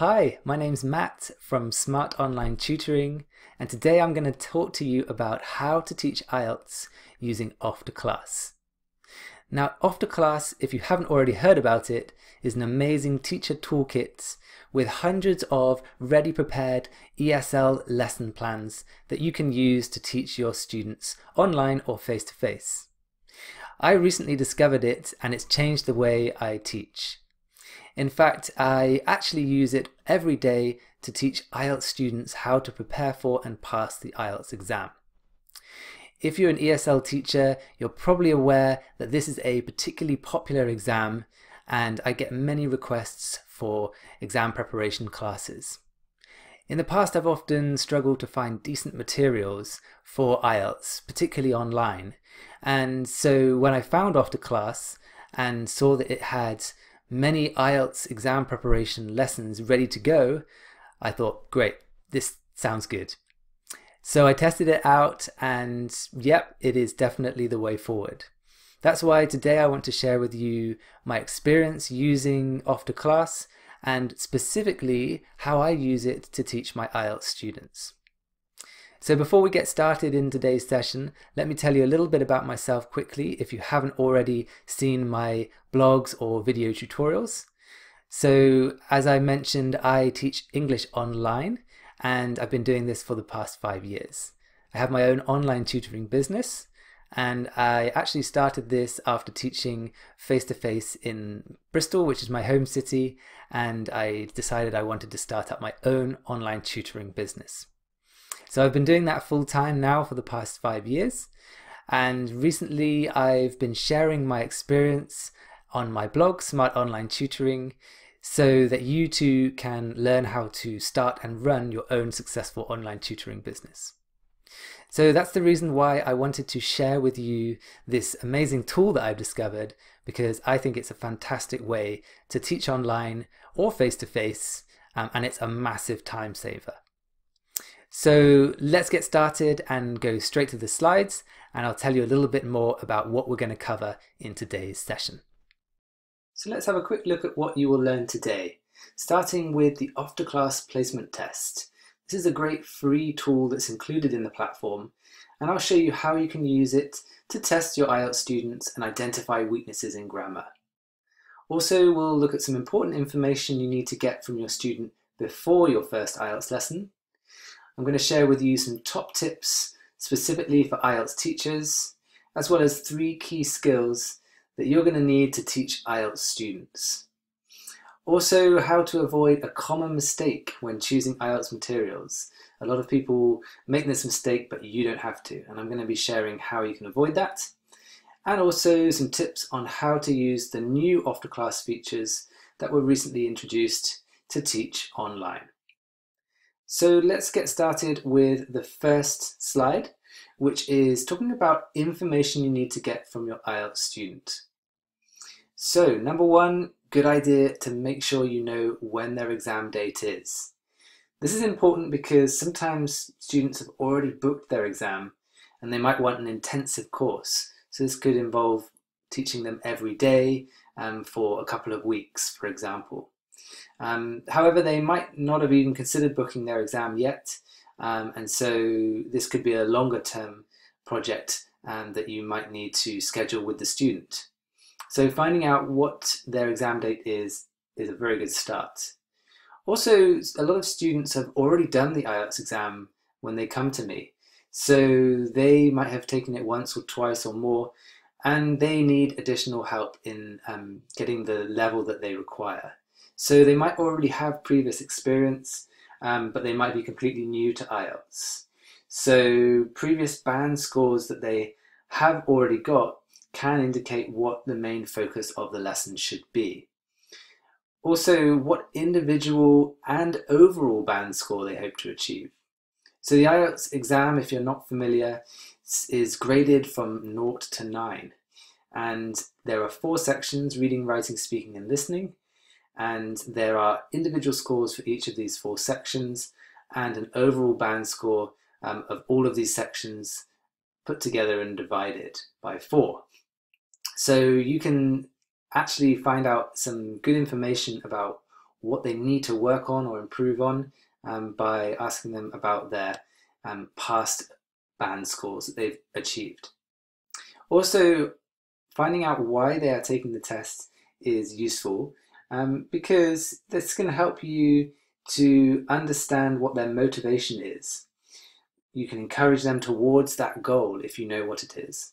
Hi, my name's Matt from Smart Online Tutoring, and today I'm going to talk to you about how to teach IELTS using Off2Class. Now, Off2Class, if you haven't already heard about it, is an amazing teacher toolkit with hundreds of ready-prepared ESL lesson plans that you can use to teach your students online or face-to-face. I recently discovered it and it's changed the way I teach. In fact, I actually use it every day to teach IELTS students how to prepare for and pass the IELTS exam. If you're an ESL teacher, you're probably aware that this is a particularly popular exam, and I get many requests for exam preparation classes. In the past, I've often struggled to find decent materials for IELTS, particularly online, and so when I found Off2Class and saw that it had many IELTS exam preparation lessons ready to go, I thought, great, this sounds good. So I tested it out and yep, it is definitely the way forward. That's why today I want to share with you my experience using Off2Class and specifically how I use it to teach my IELTS students. So before we get started in today's session, let me tell you a little bit about myself quickly if you haven't already seen my blogs or video tutorials. So as I mentioned, I teach English online and I've been doing this for the past 5 years. I have my own online tutoring business and I actually started this after teaching face-to-face in Bristol, which is my home city, and I decided I wanted to start up my own online tutoring business. So I've been doing that full time now for the past 5 years, and recently I've been sharing my experience on my blog, Smart Online Tutoring, so that you too can learn how to start and run your own successful online tutoring business. So that's the reason why I wanted to share with you this amazing tool that I've discovered, because I think it's a fantastic way to teach online or face-to-face, and it's a massive time saver. So let's get started and go straight to the slides, and I'll tell you a little bit more about what we're going to cover in today's session. So let's have a quick look at what you will learn today, starting with the Off2Class placement test. This is a great free tool that's included in the platform, and I'll show you how you can use it to test your IELTS students and identify weaknesses in grammar. Also, we'll look at some important information you need to get from your student before your first IELTS lesson. I'm going to share with you some top tips specifically for IELTS teachers, as well as 3 key skills that you're going to need to teach IELTS students. Also, how to avoid a common mistake when choosing IELTS materials. A lot of people make this mistake, but you don't have to, and I'm going to be sharing how you can avoid that. And also some tips on how to use the new Off2Class features that were recently introduced to teach online. So let's get started with the first slide, which is talking about information you need to get from your IELTS student. So number 1, good idea to make sure you know when their exam date is. This is important because sometimes students have already booked their exam and they might want an intensive course. So this could involve teaching them every day for a couple of weeks, for example. However, they might not have even considered booking their exam yet, and so this could be a longer term project that you might need to schedule with the student. So finding out what their exam date is a very good start. Also, a lot of students have already done the IELTS exam when they come to me, so they might have taken it once or twice or more, and they need additional help in getting the level that they require. So they might already have previous experience, but they might be completely new to IELTS. So previous band scores that they have already got can indicate what the main focus of the lesson should be. Also, what individual and overall band score they hope to achieve. So the IELTS exam, if you're not familiar, is graded from 0 to 9. And there are 4 sections: reading, writing, speaking, and listening. And there are individual scores for each of these 4 sections and an overall band score of all of these sections put together and divided by 4. So you can actually find out some good information about what they need to work on or improve on by asking them about their past band scores that they've achieved. Also, finding out why they are taking the test is useful because this can help you to understand what their motivation is. You can encourage them towards that goal if you know what it is.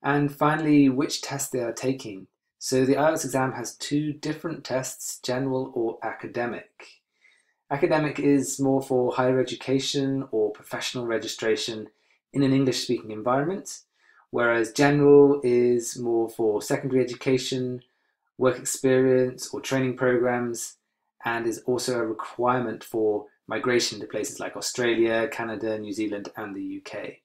And finally, which test they are taking. So the IELTS exam has two different tests, general or academic. Academic is more for higher education or professional registration in an English-speaking environment, whereas general is more for secondary education, work experience or training programs, and is also a requirement for migration to places like Australia, Canada, New Zealand, and the UK.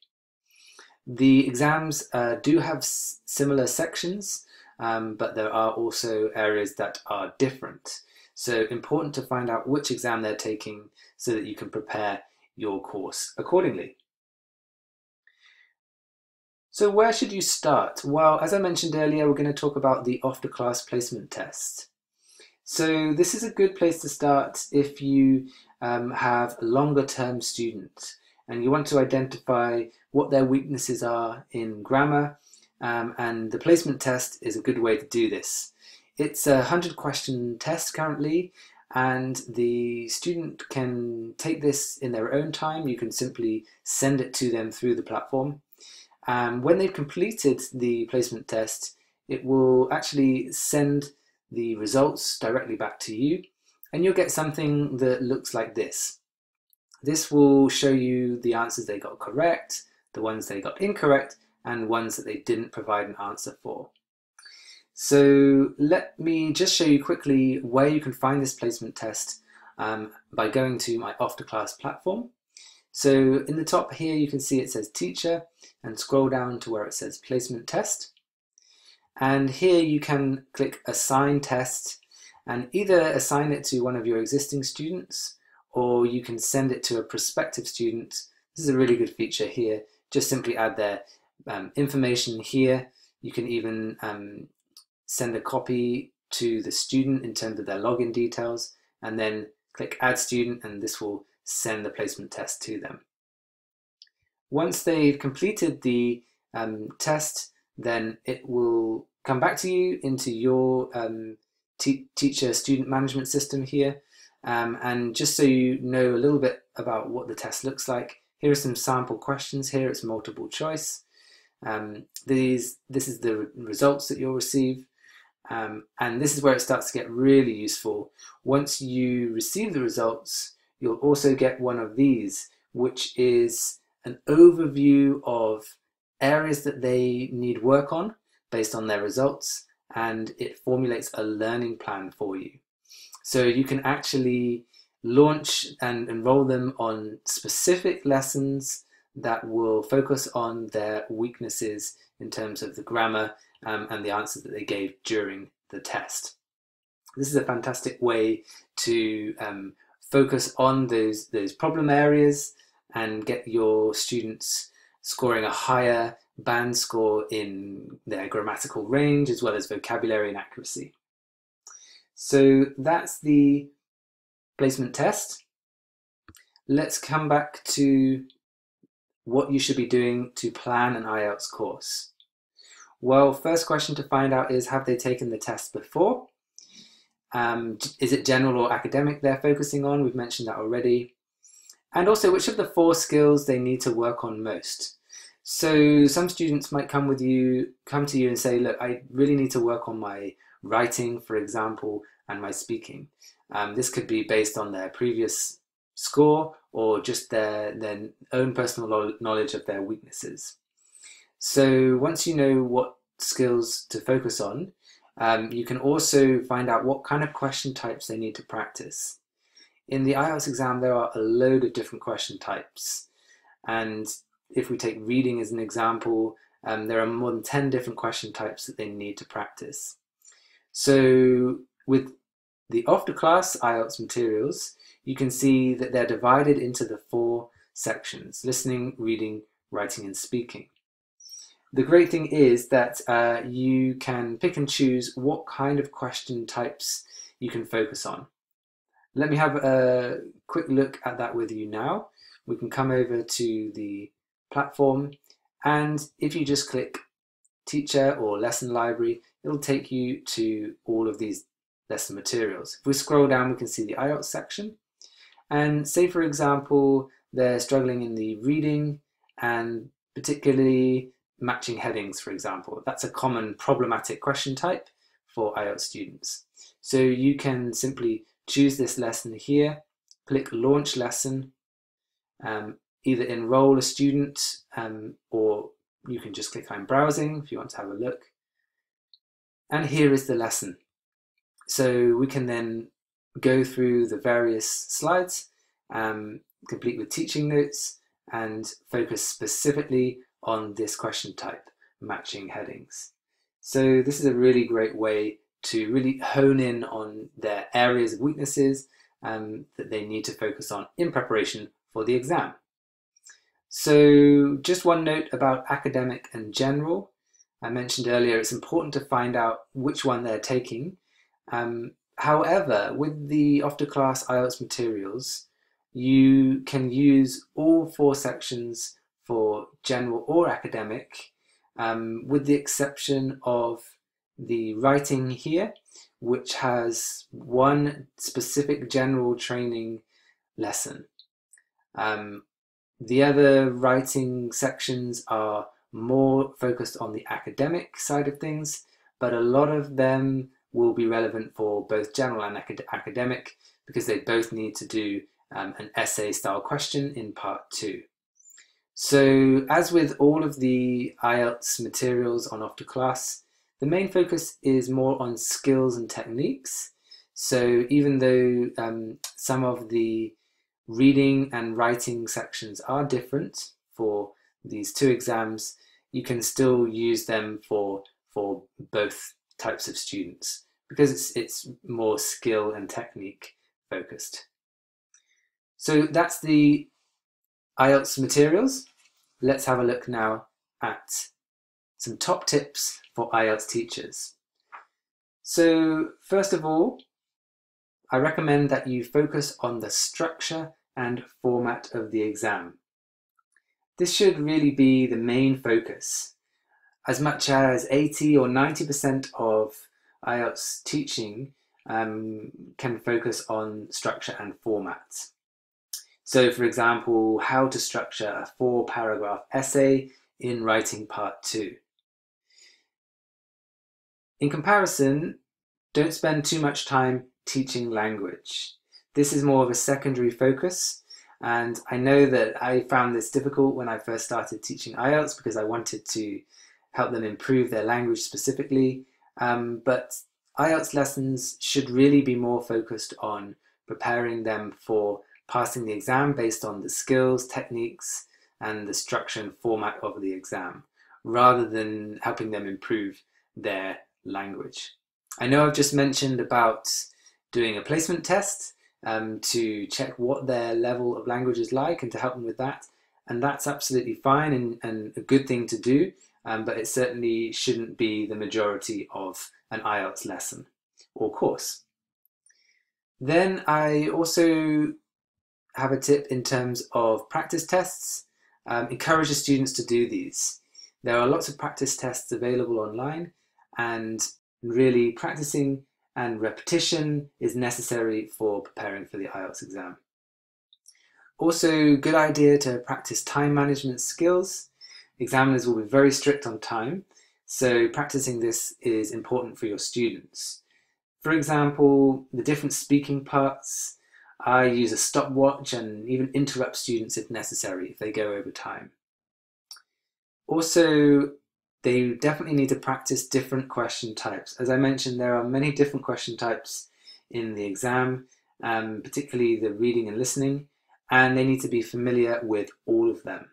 The exams do have similar sections, but there are also areas that are different. So important to find out which exam they're taking so that you can prepare your course accordingly. So where should you start? Well, as I mentioned earlier, we're going to talk about the Off2Class placement test. So this is a good place to start if you have a longer term student and you want to identify what their weaknesses are in grammar, and the placement test is a good way to do this. It's a 100-question test currently, and the student can take this in their own time. You can simply send it to them through the platform. When they've completed the placement test, it will actually send the results directly back to you, and you'll get something that looks like this. This will show you the answers they got correct, the ones they got incorrect, and ones that they didn't provide an answer for. So let me just show you quickly where you can find this placement test by going to my Off2Class platform. So in the top here you can see it says teacher, and scroll down to where it says placement test. And here you can click assign test and either assign it to one of your existing students, or you can send it to a prospective student. This is a really good feature here. Just simply add their information here. You can even send a copy to the student in terms of their login details, and then click add student, and this will send the placement test to them. Once they've completed the test, then it will come back to you into your teacher student management system here. And just so you know a little bit about what the test looks like, here are some sample questions. Here it's multiple choice. This is the results that you'll receive. And this is where it starts to get really useful. Once you receive the results, you'll also get one of these, which is an overview of areas that they need work on based on their results, and it formulates a learning plan for you. So you can actually launch and enroll them on specific lessons that will focus on their weaknesses in terms of the grammar and the answers that they gave during the test. This is a fantastic way to focus on those problem areas and get your students scoring a higher band score in their grammatical range as well as vocabulary and accuracy. So that's the placement test. Let's come back to what you should be doing to plan an IELTS course. Well, first question to find out is, have they taken the test before? Is it general or academic they're focusing on? We've mentioned that already. And also, which of the 4 skills they need to work on most? So some students might come to you and say, look, I really need to work on my writing, for example, and my speaking. This could be based on their previous score or just their own personal knowledge of their weaknesses. So once you know what skills to focus on, you can also find out what kind of question types they need to practice. In the IELTS exam, there are a load of different question types. And if we take reading as an example, there are more than 10 different question types that they need to practice. So with the Off2Class IELTS materials, you can see that they're divided into the 4 sections: listening, reading, writing, and speaking. The great thing is that you can pick and choose what kind of question types you can focus on. Let me have a quick look at that with you now. We can come over to the platform, and if you just click Teacher or Lesson Library, it'll take you to all of these lesson materials. If we scroll down, we can see the IELTS section. And say, for example, they're struggling in the reading and particularly matching headings, for example. That's a common problematic question type for IELTS students. So you can simply choose this lesson here, click Launch Lesson, either enroll a student or you can just click I'm browsing if you want to have a look. And here is the lesson. So we can then go through the various slides, complete with teaching notes, and focus specifically on this question type, matching headings. So this is a really great way to really hone in on their areas of weaknesses that they need to focus on in preparation for the exam. So just one note about academic and general. I mentioned earlier it's important to find out which one they're taking. However, with the Off2Class IELTS materials, you can use all 4 sections for general or academic, with the exception of the writing here, which has one specific general training lesson. The other writing sections are more focused on the academic side of things, but a lot of them will be relevant for both general and academic because they both need to do an essay style question in part 2. So as with all of the IELTS materials on Off2Class, the main focus is more on skills and techniques. So even though some of the reading and writing sections are different for these 2 exams, you can still use them for both types of students because it's more skill and technique focused. So that's the IELTS materials. Let's have a look now at some top tips for IELTS teachers. So first of all, I recommend that you focus on the structure and format of the exam. This should really be the main focus. As much as 80 or 90% of IELTS teaching can focus on structure and format. So for example, how to structure a 4-paragraph essay in writing part 2. In comparison, don't spend too much time teaching language. This is more of a secondary focus, and I know that I found this difficult when I first started teaching IELTS because I wanted to help them improve their language specifically, but IELTS lessons should really be more focused on preparing them for passing the exam based on the skills, techniques, and the structure and format of the exam, rather than helping them improve their language. I know I've just mentioned about doing a placement test to check what their level of language is like and to help them with that, and that's absolutely fine and a good thing to do, but it certainly shouldn't be the majority of an IELTS lesson or course. Then I also have a tip in terms of practice tests. Encourage the students to do these. There are lots of practice tests available online, and really practicing and repetition is necessary for preparing for the IELTS exam. Also, good idea to practice time management skills. Examiners will be very strict on time, so practicing this is important for your students. For example, the different speaking parts, I use a stopwatch and even interrupt students if necessary if they go over time. Also, they definitely need to practice different question types. As I mentioned, there are many different question types in the exam, particularly the reading and listening, and they need to be familiar with all of them.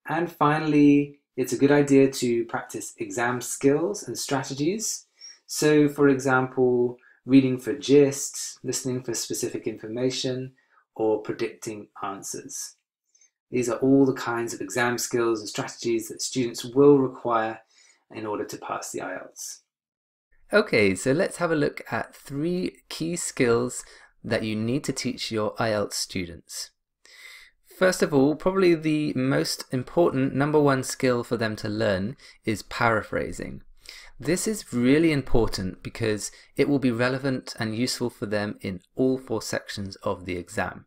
And finally, it's a good idea to practice exam skills and strategies. So, for example, reading for gist, listening for specific information, or predicting answers. These are all the kinds of exam skills and strategies that students will require in order to pass the IELTS. Okay, so let's have a look at 3 key skills that you need to teach your IELTS students. First of all, probably the most important #1 skill for them to learn is paraphrasing. This is really important because it will be relevant and useful for them in all 4 sections of the exam.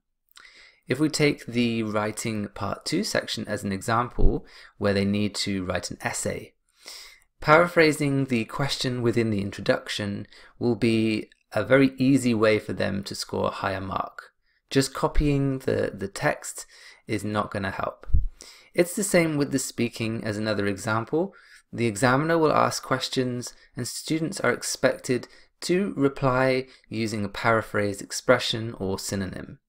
If we take the writing part 2 section as an example, where they need to write an essay, paraphrasing the question within the introduction will be a very easy way for them to score a higher mark. Just copying the text is not going to help. It's the same with the speaking as another example. The examiner will ask questions and students are expected to reply using a paraphrased expression or synonym.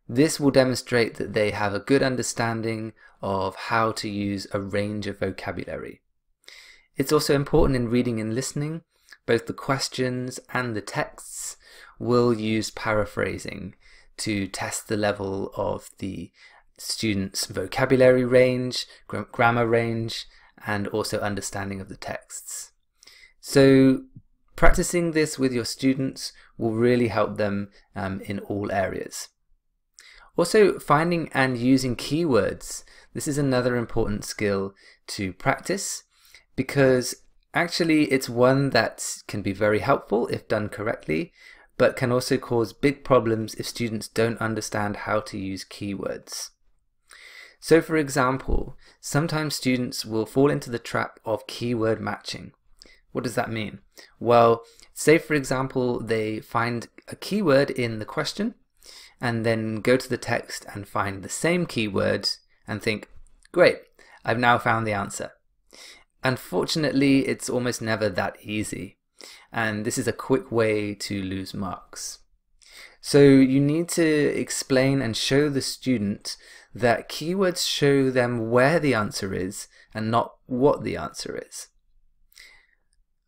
This will demonstrate that they have a good understanding of how to use a range of vocabulary. It's also important in reading and listening. Both the questions and the texts will use paraphrasing to test the level of the student's vocabulary range, grammar range, and also understanding of the texts. So practicing this with your students will really help them in all areas. Also, finding and using keywords. This is another important skill to practice because actually it's one that can be very helpful if done correctly, but can also cause big problems if students don't understand how to use keywords. So for example, sometimes students will fall into the trap of keyword matching. What does that mean? Well, say for example they find a keyword in the question and then go to the text and find the same keyword and think, great, I've now found the answer. Unfortunately, it's almost never that easy, and this is a quick way to lose marks. So you need to explain and show the student that keywords show them where the answer is and not what the answer is.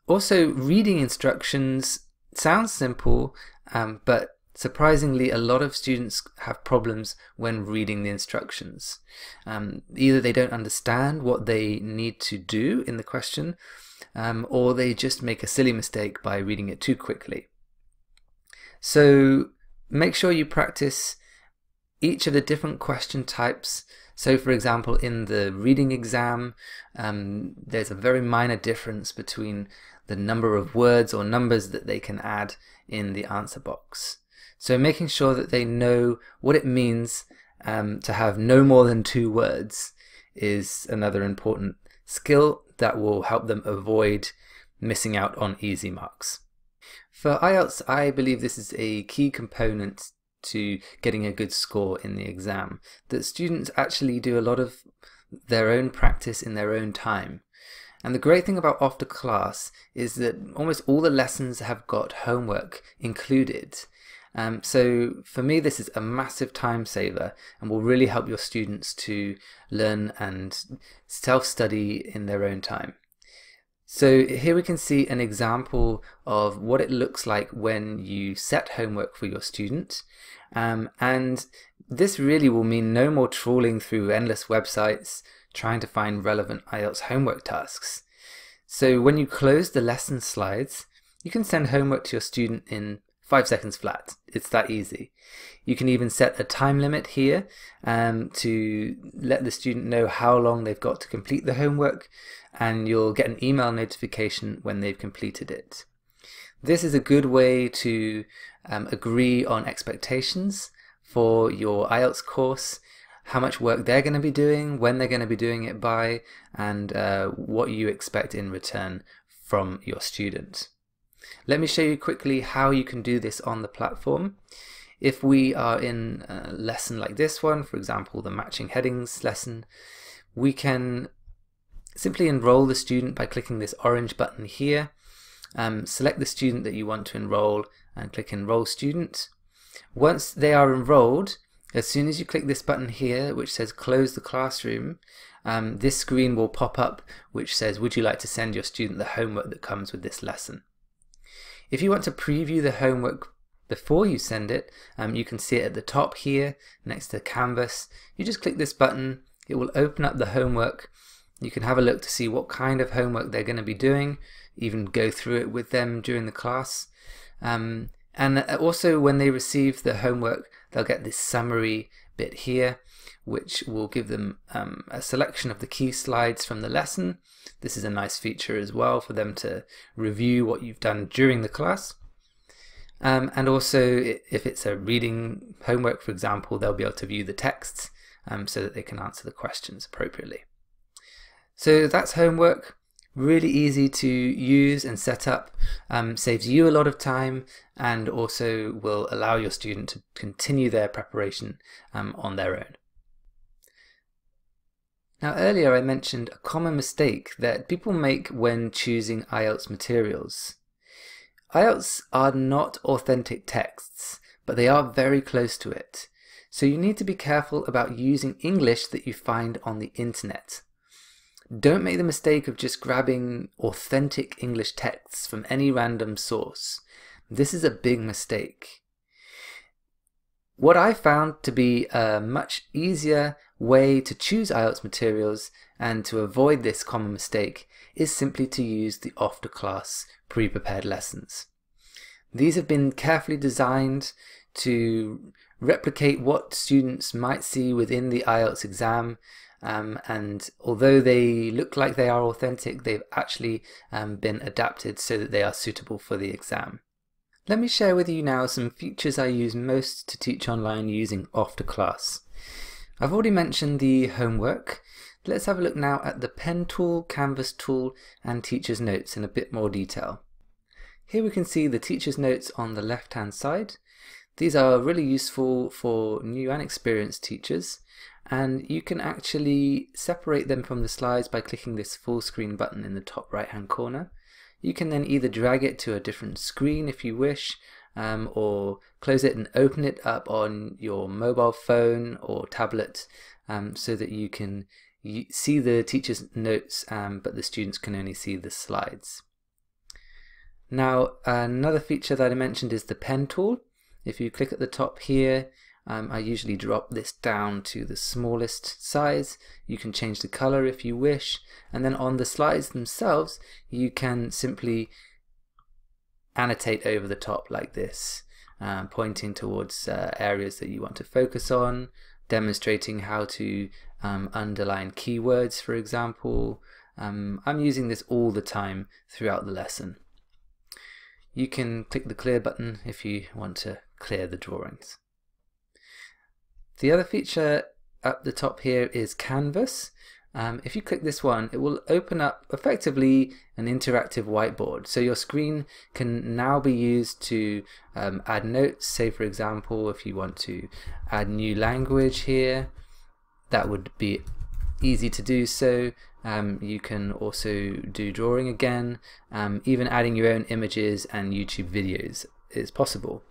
Also, reading instructions sounds simple, but surprisingly a lot of students have problems when reading the instructions. Either they don't understand what they need to do in the question, or they just make a silly mistake by reading it too quickly. So make sure you practice each of the different question types. So for example, in the reading exam, there's a very minor difference between the number of words or numbers that they can add in the answer box. So making sure that they know what it means to have no more than 2 words is another important skill that will help them avoid missing out on easy marks. For IELTS, I believe this is a key component to getting a good score in the exam, that students actually do a lot of their own practice in their own time. And the great thing about Off2Class is that almost all the lessons have got homework included. So for me this is a massive time saver and will really help your students to learn and self-study in their own time. So here we can see an example of what it looks like when you set homework for your student, and this really will mean no more trawling through endless websites trying to find relevant IELTS homework tasks. So when you close the lesson slides, you can send homework to your student in 5 seconds flat. It's that easy. You can even set a time limit here to let the student know how long they've got to complete the homework, and you'll get an email notification when they've completed it. This is a good way to agree on expectations for your IELTS course, how much work they're going to be doing, when they're going to be doing it by, and what you expect in return from your student. Let me show you quickly how you can do this on the platform. If we are in a lesson like this one, for example the matching headings lesson, we can simply enroll the student by clicking this orange button here. Select the student that you want to enroll and click Enroll Student. Once they are enrolled, as soon as you click this button here which says Close the Classroom, this screen will pop up which says, would you like to send your student the homework that comes with this lesson? If you want to preview the homework before you send it, you can see it at the top here next to Canvas. You just click this button, it will open up the homework. You can have a look to see what kind of homework they're going to be doing. even go through it with them during the class. And also when they receive the homework, they'll get this summary bit here, which will give them a selection of the key slides from the lesson. This is a nice feature as well for them to review what you've done during the class. And also, if it's a reading homework, for example, they'll be able to view the texts so that they can answer the questions appropriately. So that's homework. Really easy to use and set up, saves you a lot of time, and also will allow your student to continue their preparation on their own. Now earlier I mentioned a common mistake that people make when choosing IELTS materials. IELTS are not authentic texts, but they are very close to it. So you need to be careful about using English that you find on the internet. Don't make the mistake of just grabbing authentic English texts from any random source. This is a big mistake. What I found to be a much easier way to choose IELTS materials and to avoid this common mistake is simply to use the Off2Class pre-prepared lessons. These have been carefully designed to replicate what students might see within the IELTS exam, and although they look like they are authentic, they've actually been adapted so that they are suitable for the exam. Let me share with you now some features I use most to teach online using Off2Class. I've already mentioned the homework. Let's have a look now at the pen tool, canvas tool, and teacher's notes in a bit more detail. Here we can see the teacher's notes on the left hand side. These are really useful for new and experienced teachers, and you can actually separate them from the slides by clicking this full screen button in the top right hand corner. You can then either drag it to a different screen if you wish, or close it and open it up on your mobile phone or tablet, so that you can see the teacher's notes, but the students can only see the slides. Now another feature that I mentioned is the pen tool. If you click at the top here, I usually drop this down to the smallest size. You can change the color if you wish, and then on the slides themselves you can simply annotate over the top like this, pointing towards areas that you want to focus on, demonstrating how to underline keywords, for example. I'm using this all the time throughout the lesson. You can click the clear button if you want to clear the drawings. The other feature up the top here is Canvas. If you click this one, it will open up effectively an interactive whiteboard. So your screen can now be used to add notes. Say for example, if you want to add new language here, that would be easy to do so. You can also do drawing again, even adding your own images and YouTube videos is possible.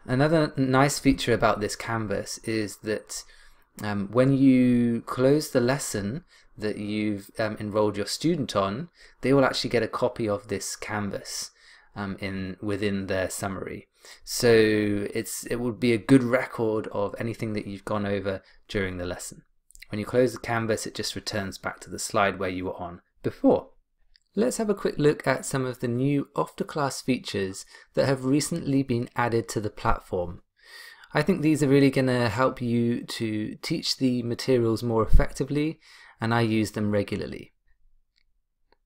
Another nice feature about this canvas is that when you close the lesson that you've enrolled your student on, they will actually get a copy of this canvas within their summary. So it would be a good record of anything that you've gone over during the lesson. When you close the canvas, it just returns back to the slide where you were on before. Let's have a quick look at some of the new Off2Class features that have recently been added to the platform. I think these are really going to help you to teach the materials more effectively, and I use them regularly.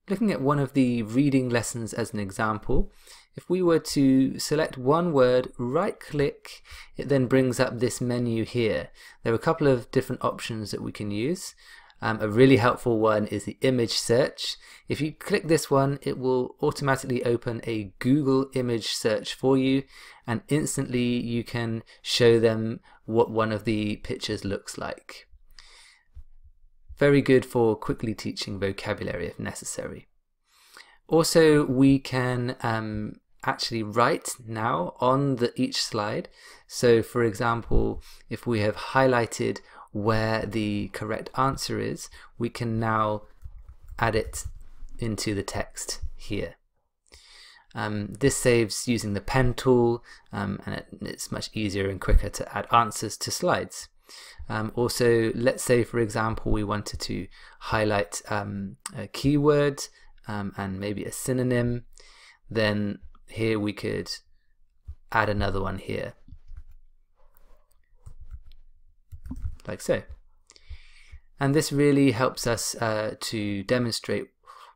Looking at one of the reading lessons as an example, if we were to select one word, right click, it then brings up this menu here. There are a couple of different options that we can use. A really helpful one is the image search. If you click this one, it will automatically open a Google image search for you, and instantly you can show them what one of the pictures looks like. Very good for quickly teaching vocabulary if necessary. Also, we can actually write now on each slide. So for example, if we have highlighted where the correct answer is, we can now add it into the text here. This saves using the pen tool, and it's much easier and quicker to add answers to slides. Also, let's say for example we wanted to highlight a keyword and maybe a synonym, then here we could add another one here, like so. And this really helps us to demonstrate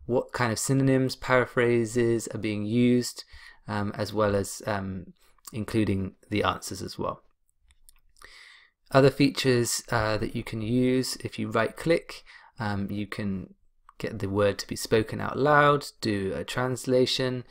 what kind of synonyms, paraphrases are being used, as well as including the answers as well. Other features that you can use: if you right click, you can get the word to be spoken out loud, do a translation,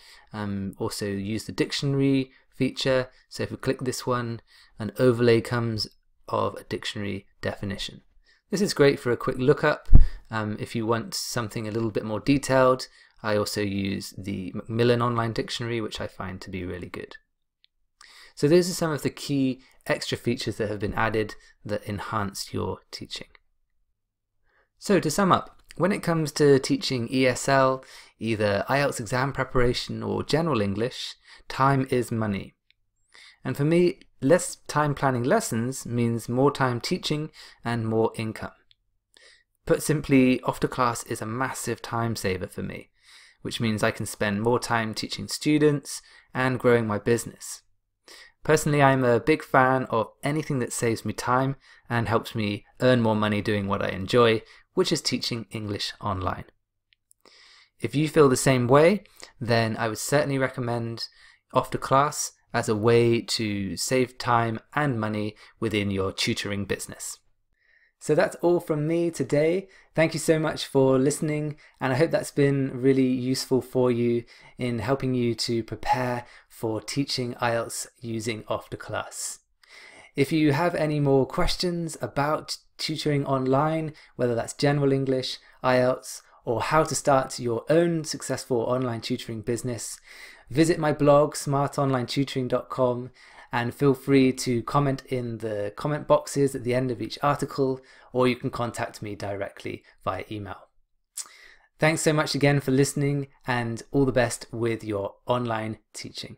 also use the dictionary feature. So if we click this one, an overlay comes of a dictionary definition. This is great for a quick lookup. If you want something a little bit more detailed, I also use the Macmillan Online Dictionary, which I find to be really good. So those are some of the key extra features that have been added that enhance your teaching. So to sum up, when it comes to teaching ESL, either IELTS exam preparation or general English, time is money. And for me, less time planning lessons means more time teaching and more income. Put simply, Off2Class is a massive time saver for me, which means I can spend more time teaching students and growing my business. Personally, I'm a big fan of anything that saves me time and helps me earn more money doing what I enjoy, which is teaching English online. If you feel the same way, then I would certainly recommend Off2Class as a way to save time and money within your tutoring business. So that's all from me today. Thank you so much for listening, and I hope that's been really useful for you in helping you to prepare for teaching IELTS using Off2Class. If you have any more questions about tutoring online, whether that's general English, IELTS, or how to start your own successful online tutoring business, visit my blog smartonlinetutoring.com and feel free to comment in the comment boxes at the end of each article, or you can contact me directly via email. Thanks so much again for listening, and all the best with your online teaching.